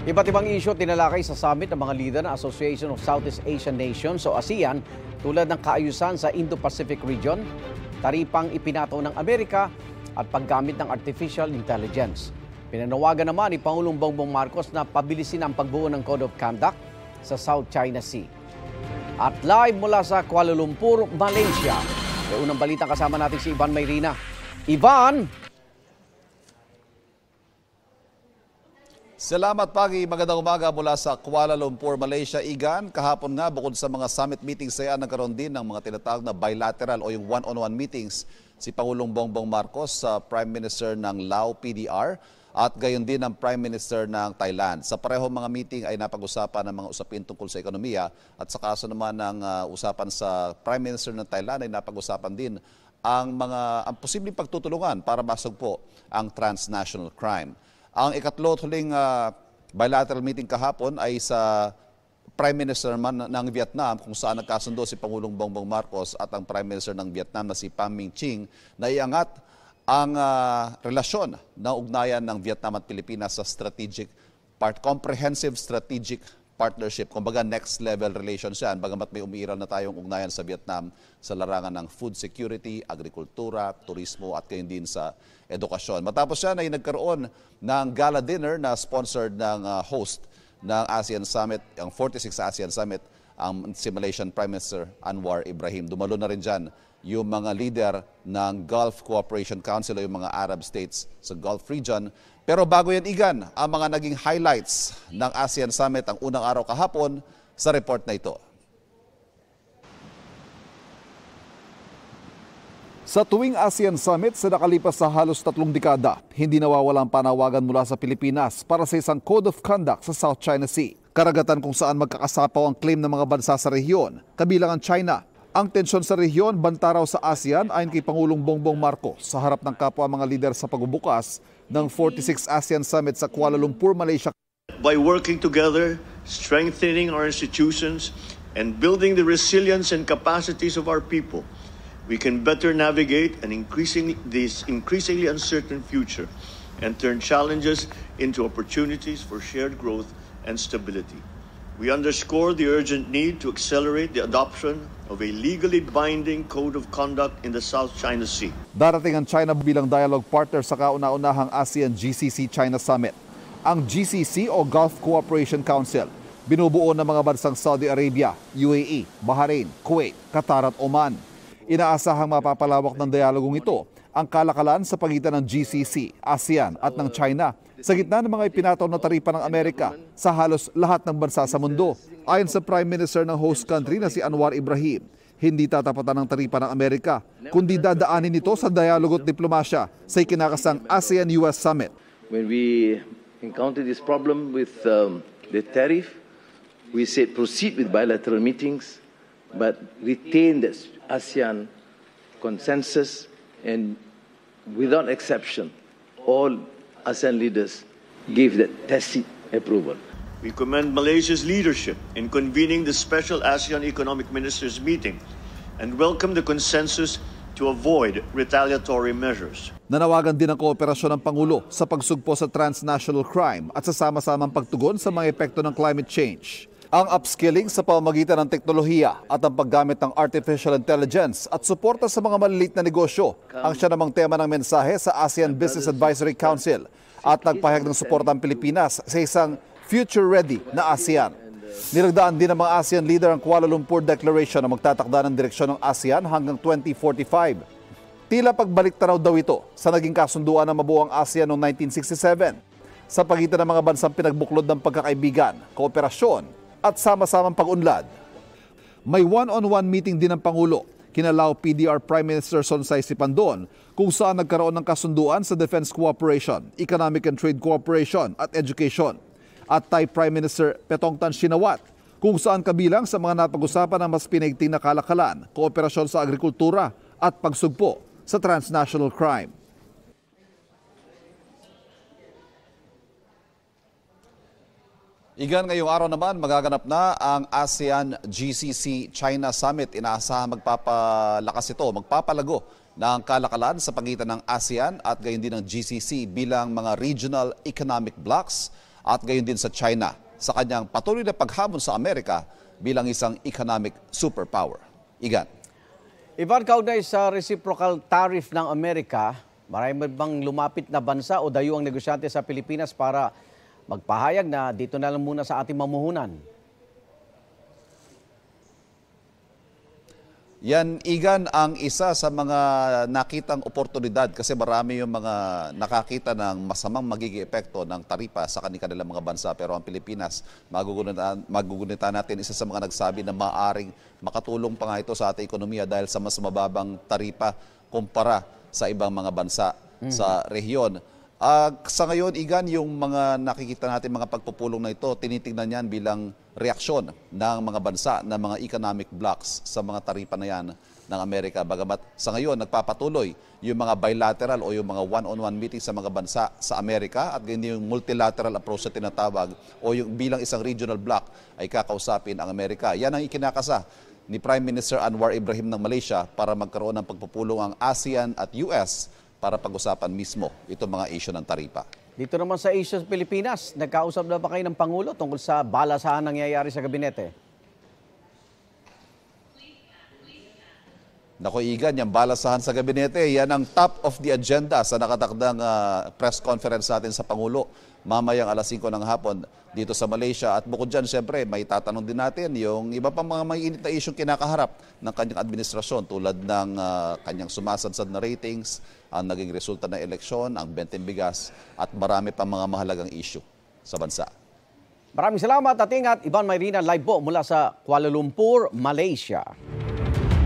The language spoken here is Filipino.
Iba't ibang isyu tinalakay sa summit ng mga leader ng Association of Southeast Asian Nations o ASEAN tulad ng kaayusan sa Indo-Pacific region, taripang ipinato ng Amerika at paggamit ng artificial intelligence. Pinanawagan naman ni Pangulong Bongbong Marcos na pabilisin ang pagbuo ng Code of Conduct sa South China Sea. At live mula sa Kuala Lumpur, Malaysia, may unang balitang kasama natin si Ivan Mayrina. Ivan! Salamat Pagi, magandang umaga mula sa Kuala Lumpur, Malaysia. Igan, kahapon nga bukod sa mga summit meetings ay nagkaroon din ng mga tinatawag na bilateral o yung one-on-one meetings si Pangulong Bongbong Marcos sa Prime Minister ng Lao PDR at gayon din ang Prime Minister ng Thailand. Sa parehong mga meeting ay napag-usapan ng mga usapin tungkol sa ekonomiya at sa kaso naman ng usapan sa Prime Minister ng Thailand ay napag-usapan din ang posibleng pagtutulungan para masugpo ang transnational crime. Ang ikatlo at huling bilateral meeting kahapon ay sa Prime Minister naman ng Vietnam kung saan nagkasundo si Pangulong Bongbong Marcos at ang Prime Minister ng Vietnam na si Pham Minh Chinh na iangat ang relasyon ng ugnayan ng Vietnam at Pilipinas sa comprehensive strategic partnership, kumbaga next level relations yan, bagamat may umiiral na tayong ugnayan sa Vietnam sa larangan ng food security, agrikultura, turismo at gayon din sa edukasyon. Matapos yan ay nagkaroon ng gala dinner na sponsored ng host ng ASEAN Summit, ang 46th ASEAN Summit, ang si Malaysian Prime Minister Anwar Ibrahim. Dumalo na rin dyan yung mga leader ng Gulf Cooperation Council o yung mga Arab states sa Gulf region. Pero bago yan, Igan, ang mga naging highlights ng ASEAN Summit ang unang araw kahapon sa report na ito. Sa tuwing ASEAN Summit sa nakalipas sa halos 3 dekada, hindi nawawalang panawagan mula sa Pilipinas para sa isang Code of Conduct sa South China Sea. Karagatan kung saan magkakasapaw ang claim ng mga bansa sa rehiyon, kabilang ang China. Ang tensyon sa rehiyon, banta raw sa ASEAN ayon kay Pangulong Bongbong Marcos sa harap ng kapwa mga lider sa pagbubukas ng 46th ASEAN Summit sa Kuala Lumpur, Malaysia. By working together, strengthening our institutions, and building the resilience and capacities of our people, we can better navigate this increasingly uncertain future and turn challenges into opportunities for shared growth and stability. We underscore the urgent need to accelerate the adoption of a legally binding code of conduct in the South China Sea. Darating ang China bilang dialogue partner sa kauna-unahang ASEAN GCC China Summit. Ang GCC o Gulf Cooperation Council, binubuo ng mga bansang Saudi Arabia, UAE, Bahrain, Kuwait, Qatar at Oman. Inaasahang mapapalawak ng dialogong ito ang kalakalan sa pagitan ng GCC, ASEAN at ng China sa gitna ng mga ipinataw na taripa ng Amerika sa halos lahat ng bansa sa mundo. Ayon sa Prime Minister ng host country na si Anwar Ibrahim, hindi tatapatan ng taripa ng Amerika, kundi dadaanin ito sa dialogo at diplomasya sa ikinakasang ASEAN-US Summit. When we encounter this problem with the tariff, we said proceed with bilateral meetings, but retain the ASEAN consensus, and without exception, all ASEAN leaders gave that tacit approval. We commend Malaysia's leadership in convening the special ASEAN Economic Ministers meeting and welcome the consensus to avoid retaliatory measures. Nanawagan din ang kooperasyon ng Pangulo sa pagsugpo sa transnational crime at sa sama-samang pagtugon sa mga epekto ng climate change. Ang upskilling sa pamamagitan ng teknolohiya at ang paggamit ng artificial intelligence at suporta sa mga maliliit na negosyo ang siya namang tema ng mensahe sa ASEAN Business Advisory Council at nagpahayag ng suporta ang Pilipinas sa isang future-ready na ASEAN. Nilagdaan din ng mga ASEAN leader ang Kuala Lumpur Declaration na magtatakda ng direksyon ng ASEAN hanggang 2045. Tila pagbalik tanaw daw ito sa naging kasunduan ng mabuang ASEAN noong 1967 sa pagitan ng mga bansang pinagbuklod ng pagkakaibigan, kooperasyon at sama-samang pag-unlad. May one-on-one meeting din ng Pangulo kina Lao PDR Prime Minister Sonsay Sipandon kung saan nagkaroon ng kasunduan sa defense cooperation, economic and trade cooperation at education. At Thai Prime Minister Petongtan Shinawat kung saan kabilang sa mga napag-usapan ang mas pinaigting na kalakalan, kooperasyon sa agrikultura at pagsugpo sa transnational crime. Igan, ngayong araw naman magaganap na ang ASEAN GCC China Summit. Inaasahan magpapalakas ito, magpapalago ng kalakalan sa pagitan ng ASEAN at gayon din ng GCC bilang mga regional economic blocs at gayon din sa China sa kanyang patuloy na paghamon sa Amerika bilang isang economic superpower. Igan. Ivan, kaugnay sa reciprocal tariff ng Amerika, marami bang lumapit na bansa o dayuang negosyante sa Pilipinas para magpahayag na dito na lang muna sa ating mamuhunan? Yan, Igan, ang isa sa mga nakitang oportunidad kasi marami yung mga nakakita ng masamang magiging epekto ng taripa sa kanilang mga bansa. Pero ang Pilipinas, magugunitan natin isa sa mga nagsabi na maaring makatulong pa nga ito sa ating ekonomiya dahil sa mas mababang taripa kumpara sa ibang mga bansa sa rehiyon. Sa ngayon, Igan, yung mga nakikita natin mga pagpupulong na ito, tinitingnan yan bilang reaksyon ng mga bansa, ng mga economic blocks sa mga taripa na yan ng Amerika. Bagamat sa ngayon, nagpapatuloy yung mga bilateral o yung mga one-on-one meetings sa mga bansa sa Amerika at ganyan yung multilateral approach na tinatawag o yung bilang isang regional block ay kakausapin ang Amerika. Yan ang ikinakasa ni Prime Minister Anwar Ibrahim ng Malaysia para magkaroon ng pagpupulong ang ASEAN at US para pag-usapan mismo itong mga issue ng taripa. Dito naman sa Asia, Pilipinas, nagkausap na ba kayo ng Pangulo tungkol sa balasahan nangyayari sa gabinete? Nako, Igan, yung balasahan sa gabinete, yan ang top of the agenda sa nakatakdang press conference natin sa Pangulo mamayang alas 5 ng hapon dito sa Malaysia. At bukod dyan, siyempre, may tatanong din natin yung iba pang mga may init na isyong kinakaharap ng kanyang administrasyon tulad ng kanyang sumasadsad na ratings, ang naging resulta ng eleksyon, ang benteng bigas at marami pang mga mahalagang issue sa bansa. Maraming salamat at ingat. Ivan Mayrina, live po mula sa Kuala Lumpur, Malaysia.